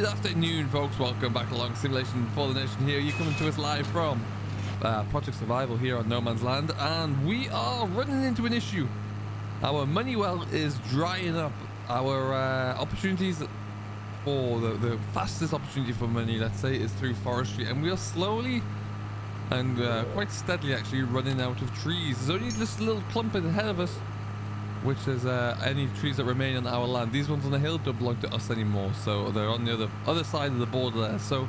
afternoon, folks. Welcome back along Simulation for the Nation here. You're coming to us live from Project Survival here on No Man's Land, and we are running into an issue. Our money well is drying up. Our opportunities for the fastest opportunity for money, let's say, is through forestry, and we are slowly and quite steadily actually running out of trees. There's only just a little clump ahead of us, which is any trees that remain on our land. These ones on the hill don't belong to us anymore, so they're on the other side of the border there. So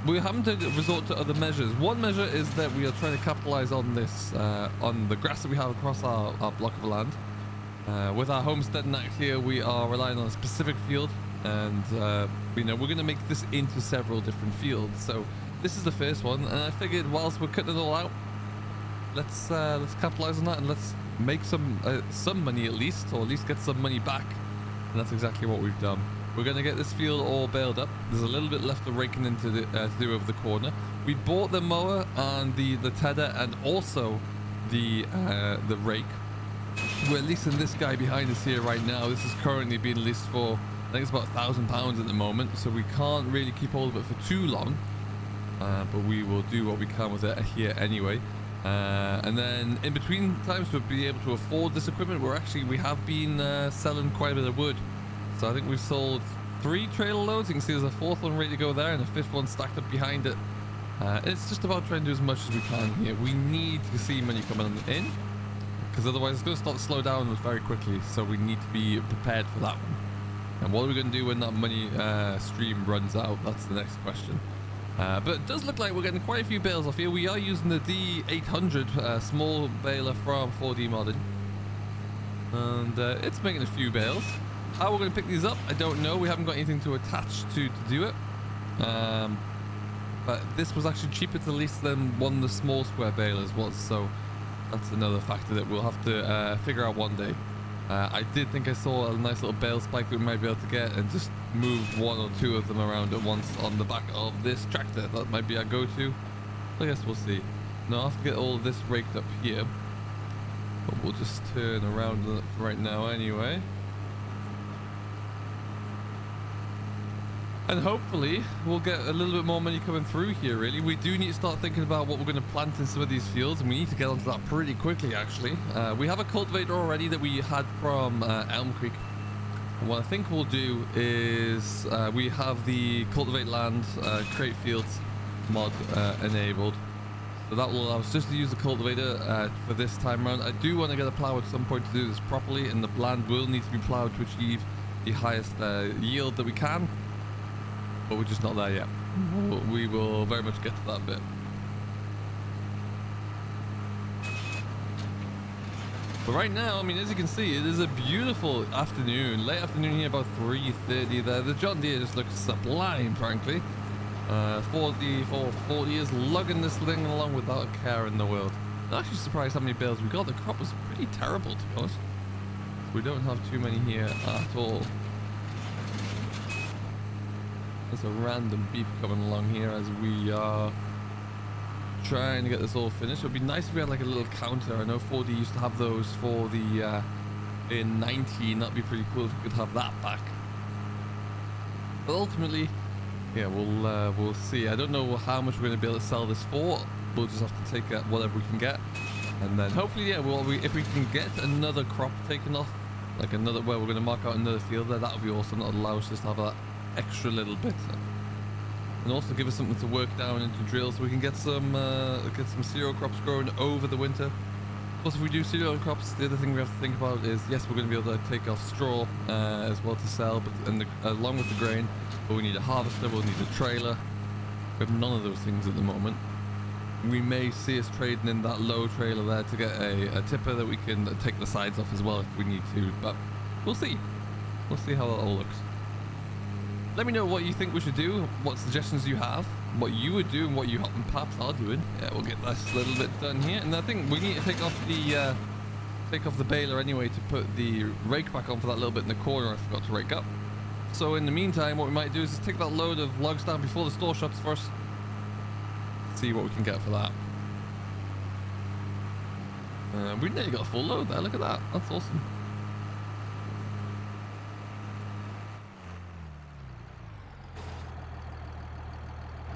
we're having to resort to other measures. One measure is that we are trying to capitalize on this, on the grass that we have across our block of land. With our homesteading act here, we are relying on a specific field, and you know, we're going to make this into several different fields. So this is the first one, and I figured whilst we're cutting it all out, let's capitalize on that, and let's make some money at least, or at least get some money back. And that's exactly what we've done. We're going to get this field all baled up. There's a little bit left of raking into the to do over the corner. We bought the mower and the tedder, and also the rake. We're leasing this guy behind us here right now. This is currently being leased for, I think it's about £1,000 at the moment, so we can't really keep hold of it for too long, but we will do what we can with it here anyway. And then in between times, to be able to afford this equipment, we have been selling quite a bit of wood. So I think we've sold 3 trailer loads. You can see there's a 4th one ready to go there, and a 5th one stacked up behind it. It's just about trying to do as much as we can here. We need to see money coming in, because otherwise it's going to start to slow down very quickly. So we need to be prepared for that one. And what are we going to do when that money stream runs out? That's the next question. But it does look like we're getting quite a few bales off here. We are using the D800 small baler from 4D modding, and it's making a few bales. How we're going to pick these up, I don't know. We haven't got anything to attach to do it. But this was actually cheaper to lease than one of the small square balers was, so that's another factor that we'll have to figure out one day. I did think I saw a nice little bale spike that we might be able to get, and just move 1 or 2 of them around at once on the back of this tractor. That might be our go-to. I guess we'll see. Now I have to get all of this raked up here, but we'll just turn around right now anyway. And hopefully we'll get a little bit more money coming through here. Really, we do need to start thinking about what we're going to plant in some of these fields, and we need to get onto that pretty quickly actually. We have a cultivator already that we had from Elm Creek, and what I think we'll do is we have the cultivate land create fields mod enabled, so that will allow us just to use the cultivator for this time around. I do want to get a plow at some point to do this properly, and the land will need to be plowed to achieve the highest yield that we can. But we're just not there yet. We will very much get to that bit. But right now, I mean, as you can see, it is a beautiful afternoon. Late afternoon here, about 3:30 there. The John Deere just looks sublime, frankly. 40 is lugging this thing along without a care in the world. I'm actually surprised how many bales we got. The crop was pretty terrible, to be honest. We don't have too many here at all. There's a random beep coming along here as we are trying to get this all finished. It would be nice if we had like a little counter. I know 4D used to have those for the in 19. That'd be pretty cool if we could have that back. But ultimately, yeah, we'll see. I don't know how much we're going to be able to sell this for. We'll just have to take whatever we can get, and then hopefully, yeah, if we can get another crop taken off, like another where we're going to mark out another field there, that would be awesome. That'll allow us just to have that extra little bit, and also give us something to work down into drills so we can get some cereal crops growing over the winter. Plus, if we do cereal crops, the other thing we have to think about is, yes, we're going to be able to take off straw as well to sell, but along with the grain, but we need a harvester, we'll need a trailer. We have none of those things at the moment. We may see us trading in that low trailer there to get a tipper that we can take the sides off as well if we need to, but we'll see. We'll see how that all looks. Let me know what you think we should do, what suggestions you have, what you would do, and what you perhaps are doing. Yeah, we'll get this little bit done here, and I think we need to take off the baler anyway to put the rake back on for that little bit in the corner I forgot to rake up. So in the meantime, what we might do is just take that load of logs down before the store shuts first. See what we can get for that. We nearly got a full load there. Look at that. That's awesome.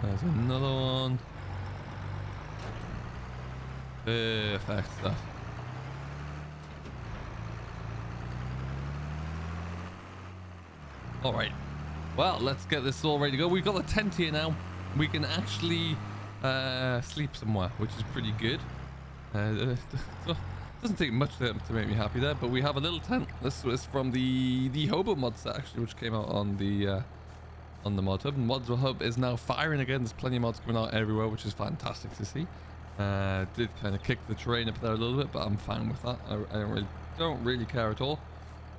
There's another one. Perfect stuff. All right. Well, let's get this all ready to go. We've got a tent here now. We can actually sleep somewhere, which is pretty good. Doesn't take much to make me happy there, but we have a little tent. This was from the Hobo mod set actually, which came out on the mod hub. And mod hub is now firing again. There's plenty of mods coming out everywhere, which is fantastic to see. Did kind of kick the terrain up there a little bit, but I'm fine with that. I don't really care at all.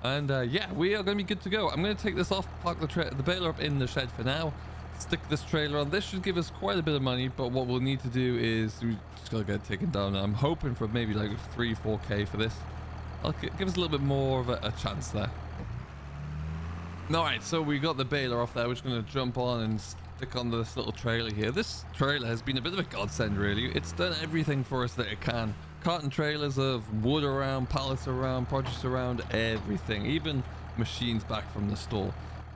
And yeah, we are going to be good to go. I'm going to take this off, park the baler up in the shed for now, stick this trailer on. This should give us quite a bit of money, but what we'll need to do is we just got to get it taken down. I'm hoping for maybe like 3-4k for this. I'll give us a little bit more of a chance there. All right, so we got the baler off there. We're just going to jump on and stick on this little trailer here. This trailer has been a bit of a godsend, really. It's done everything for us that it can. Carton trailers of wood around, pallets around, produce around, everything, even machines back from the store.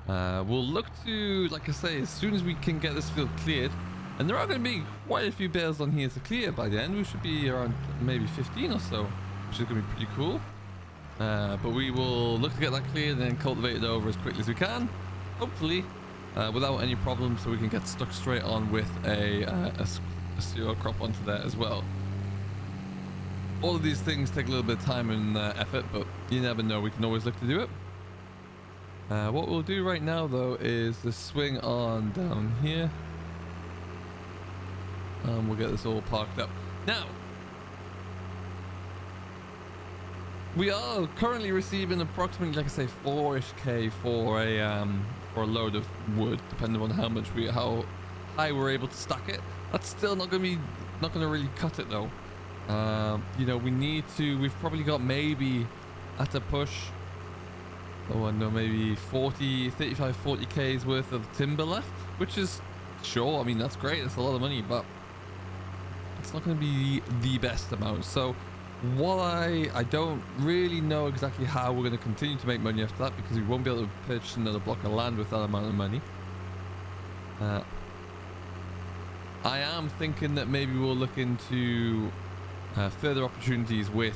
We'll look to, like I say, as soon as we can get this field cleared, and there are going to be quite a few bales on here to clear by the end. We should be around maybe 15 or so, which is going to be pretty cool. But we will look to get that cleared and then cultivate it over as quickly as we can, hopefully without any problems, so we can get stuck straight on with a cereal crop onto there as well. All of these things take a little bit of time and effort, but you never know, we can always look to do it. What we'll do right now though is the swing on down here, and we'll get this all parked up. Now we are currently receiving approximately, like I say, 4-ish k for a load of wood, depending on how high we're able to stack it. That's still not going to really cut it though. You know, we've probably got maybe at a push, oh I know, maybe 35-40k's worth of timber left, which is, sure, I mean, that's great, that's a lot of money, but it's not going to be the best amount. So what I don't really know exactly how we're going to continue to make money after that, because we won't be able to purchase another block of land with that amount of money. I am thinking that maybe we'll look into further opportunities with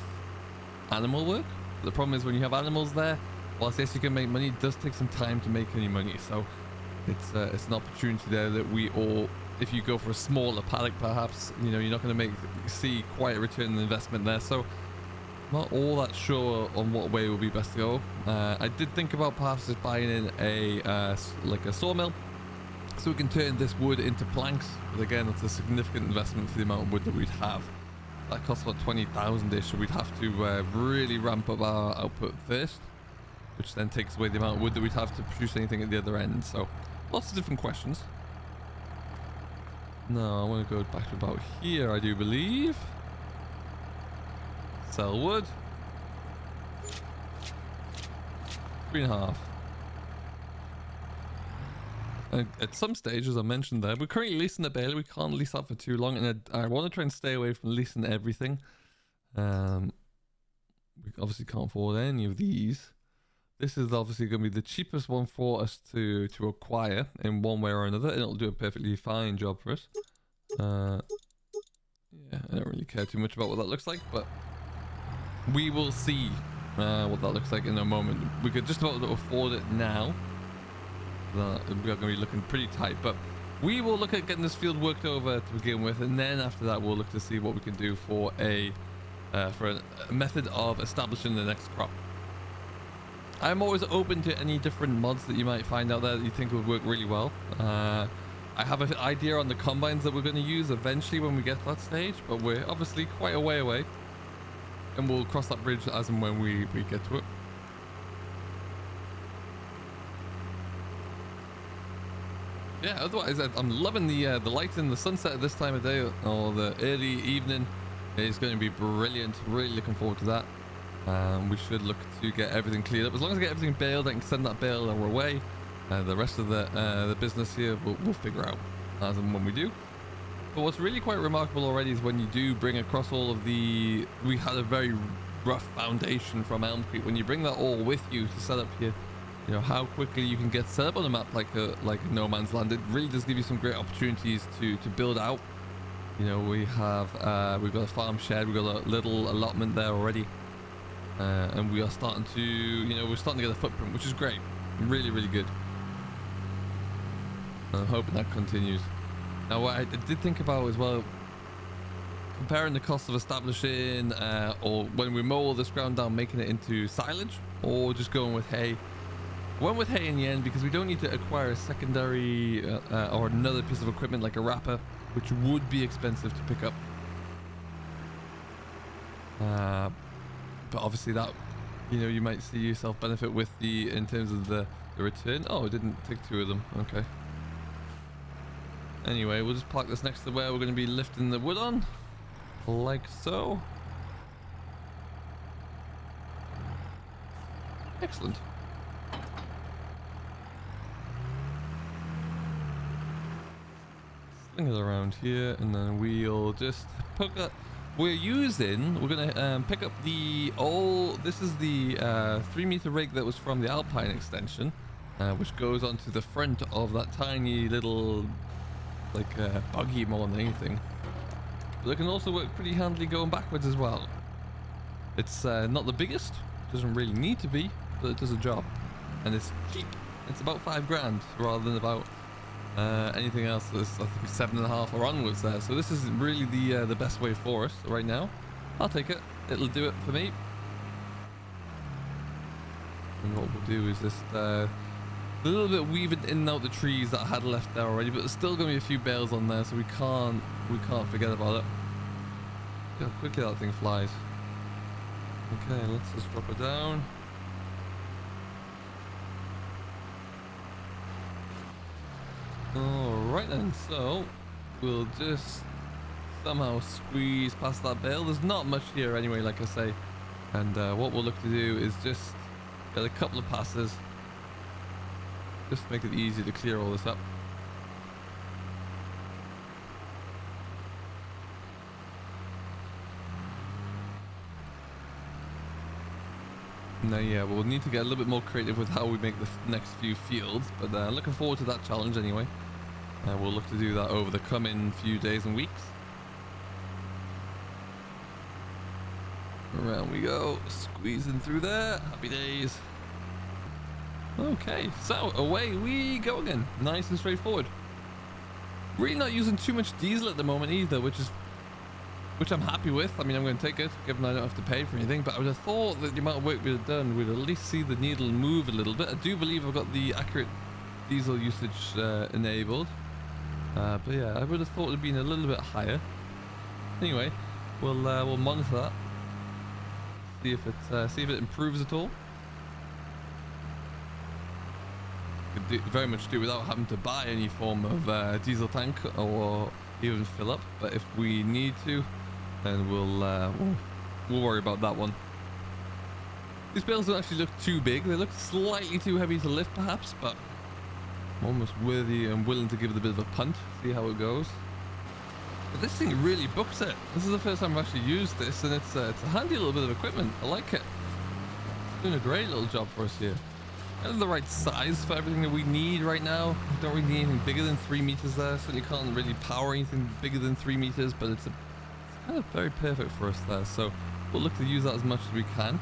animal work. The problem is when you have animals there, whilst yes you can make money, it does take some time to make any money. So it's an opportunity there that we all, if you go for a smaller paddock perhaps, you know, you're not going to see quite a return on investment there. So not all that sure on what way will be best to go. I did think about perhaps just buying in like a sawmill, so we can turn this wood into planks, but again that's a significant investment for the amount of wood that we'd have. That costs about 20,000-ish, so we'd have to really ramp up our output first, which then takes away the amount of wood that we'd have to produce anything at the other end. So lots of different questions. No, I want to go back to about here, I do believe. Sell wood. 3.5. At some stage, as I mentioned there, we're currently leasing the baler. We can't lease that for too long, and I want to try and stay away from leasing everything. We obviously can't afford any of these. This is obviously going to be the cheapest one for us to acquire in one way or another, and it'll do a perfectly fine job for us. Yeah, I don't really care too much about what that looks like, but we will see what that looks like in a moment. We could just about afford it now. We are going to be looking pretty tight, but we will look at getting this field worked over to begin with, and then after that we'll look to see what we can do for a method of establishing the next crop. I'm always open to any different mods that you might find out there that you think would work really well. I have an idea on the combines that we're going to use eventually when we get to that stage, but we're obviously quite a way away, and we'll cross that bridge as and when we get to it. Yeah, otherwise I'm loving the light in the sunset at this time of day, or the early evening. It's going to be brilliant. Really looking forward to that. We should look to get everything cleared up. As long as I get everything baled, I can send that bale our way. The rest of the business here we'll figure out as and when we do. But what's really quite remarkable already is when you do bring across all of the... We had a very rough foundation from Elm Creek. When you bring that all with you to set up you know, how quickly you can get set up on a map like a No Man's Land. It really does give you some great opportunities to build out. You know, we've got a farm shed, we've got a little allotment there already, and we are starting to, you know, we're starting to get a footprint, which is great, really, really good. I'm hoping that continues. Now, what I did think about as well, comparing the cost of establishing, or when we mow all this ground down, making it into silage, or just going with hay. Went with hay in the end because we don't need to acquire a secondary or another piece of equipment like a wrapper, which would be expensive to pick up. But obviously that, you know, you might see yourself benefit with in terms of the return. Oh, it didn't take 2 of them. Okay. Anyway, we'll just park this next to where we're going to be lifting the wood on, like so. Excellent. Sling it around here, and then we'll just pick up. We're gonna pick up the old. This is the 3-meter rig that was from the Alpine extension, which goes onto the front of that tiny little, like, buggy more than anything. But it can also work pretty handily going backwards as well. It's not the biggest, doesn't really need to be, but it does a job, and it's cheap. It's about 5 grand rather than about anything else that's, I think, 7.5 or onwards there. So this is really the best way for us right now. I'll take it. It'll do it for me. And what we'll do is just a little bit weaving in and out the trees that I had left there already, but there's still going to be a few bales on there, so we can't forget about it. Look how quickly that thing flies. Okay, let's just drop it down. Alright then, so we'll just somehow squeeze past that bale. There's not much here anyway, like I say, and what we'll look to do is just get a couple of passes, just to make it easy to clear all this up. Now, yeah, we'll need to get a little bit more creative with how we make the next few fields, but looking forward to that challenge anyway. We'll look to do that over the coming few days and weeks. Around we go, squeezing through there. Happy days. Okay, so away we go again. Nice and straightforward. Really not using too much diesel at the moment either, which I'm happy with. I mean, I'm going to take it, given I don't have to pay for anything, but I would have thought that the amount of work we'd have done, we'd at least see the needle move a little bit. I do believe I've got the accurate diesel usage enabled. But yeah, I would have thought it would have been a little bit higher. Anyway, we'll monitor that. See if it improves at all. Could very much do without having to buy any form of diesel tank or even fill up, but if we need to, then we'll worry about that one. These bales don't actually look too big. They look slightly too heavy to lift perhaps, but I'm almost worthy and willing to give it a bit of a punt, see how it goes. But this thing really books it. This is the first time I've actually used this, and it's a handy little bit of equipment. I like it. It's doing a great little job for us here. Kind of the right size for everything that we need right now. We don't really need anything bigger than 3 meters there. Certainly can't really power anything bigger than 3 meters, but it's kind of very perfect for us there. So we'll look to use that as much as we can.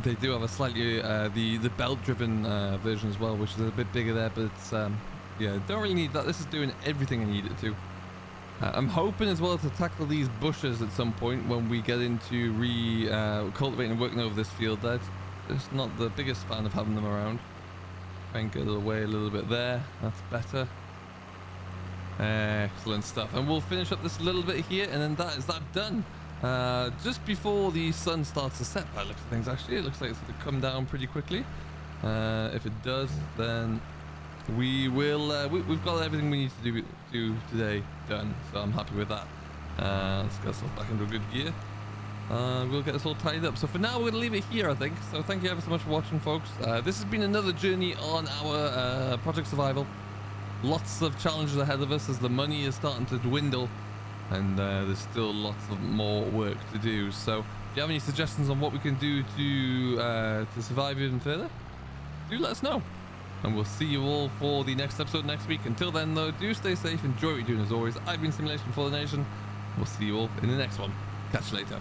They do have a slightly the belt-driven version as well, which is a bit bigger there, but it's yeah, don't really need that. This is doing everything I need it to. I'm hoping as well to tackle these bushes at some point when we get into cultivating and working over this field. There, just not the biggest fan of having them around. Try and get it away a little bit there. That's better. Excellent stuff. And we'll finish up this little bit here, and then that is done. Just before the sun starts to set, by the looks of things, actually, it looks like it's going to come down pretty quickly. If it does, then we will. We've got everything we need to do today done, so I'm happy with that. Let's get ourselves back into a good gear. We'll get this all tied up. So for now, we're going to leave it here, I think. So thank you ever so much for watching, folks. This has been another journey on our Project Survival. Lots of challenges ahead of us as the money is starting to dwindle, and there's still lots of more work to do. So If you have any suggestions on what we can do to survive even further, do let us know. And we'll see you all for the next episode next week. Until then, though, do stay safe. Enjoy what you're doing as always. I've been Simulation for the Nation. We'll see you all in the next one. Catch you later.